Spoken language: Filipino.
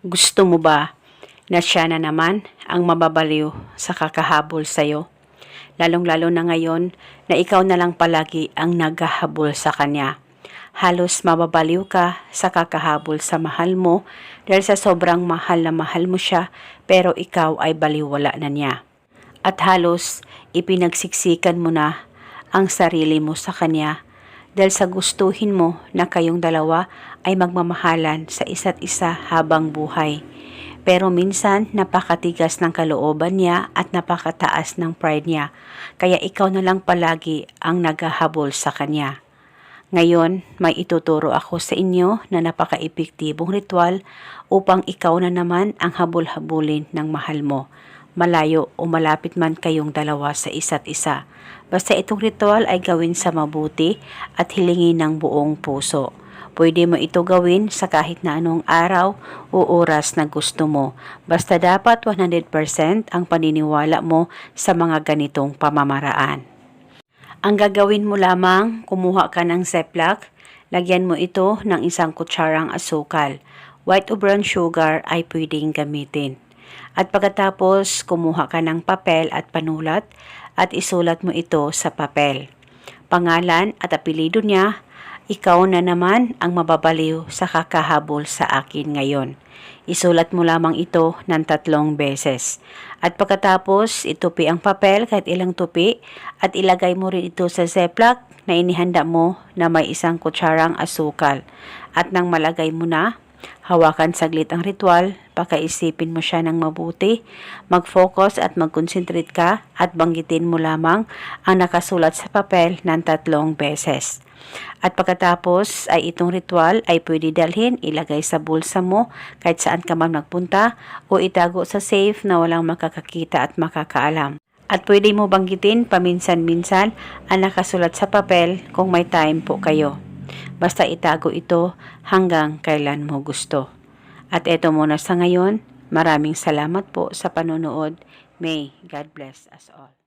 Gusto mo ba na siya na naman ang mababaliw sa kakahabol sa'yo? Lalong-lalo na ngayon na ikaw na lang palagi ang naghahabol sa kanya. Halos mababaliw ka sa kakahabol sa mahal mo dahil sa sobrang mahal na mahal mo siya pero ikaw ay baliwala na niya. At halos ipinagsiksikan mo na ang sarili mo sa kanya dahil sa gustuhin mo na kayong dalawa ay magmamahalan sa isa't isa habang buhay. Pero minsan napakatigas ng kalooban niya at napakataas ng pride niya, kaya ikaw na lang palagi ang naghahabol sa kanya. Ngayon, may ituturo ako sa inyo na napaka-epektibong ritual upang ikaw na naman ang habol-habulin ng mahal mo. Malayo o malapit man kayong dalawa sa isa't isa. Basta itong ritual ay gawin sa mabuti at hilingin ng buong puso. Pwede mo ito gawin sa kahit na anong araw o oras na gusto mo. Basta dapat 100% ang paniniwala mo sa mga ganitong pamamaraan. Ang gagawin mo lamang, kumuha ka ng Ziploc, lagyan mo ito ng 1 kutsarang asukal. White o brown sugar ay pwedeng gamitin. At pagkatapos, kumuha ka ng papel at panulat at isulat mo ito sa papel. Pangalan at apelyido niya, ikaw na naman ang mababaliw sa kakahabol sa akin ngayon. Isulat mo lamang ito ng 3 beses. At pagkatapos, itupi ang papel kahit ilang tupi at ilagay mo rin ito sa Ziploc na inihanda mo na may 1 kutsarang asukal. At nang malagay mo na, hawakan saglit ang ritual, pakaisipin mo siya ng mabuti, mag-focus at mag-concentrate ka at banggitin mo lamang ang nakasulat sa papel ng 3 beses. At pagkatapos ay itong ritual ay pwede dalhin, ilagay sa bulsa mo kahit saan ka man magpunta o itago sa safe na walang makakakita at makakaalam. At pwede mo banggitin paminsan-minsan ang nakasulat sa papel kung may time po kayo. Basta itago ito hanggang kailan mo gusto. At eto muna sa ngayon, maraming salamat po sa panonood. May God bless us all.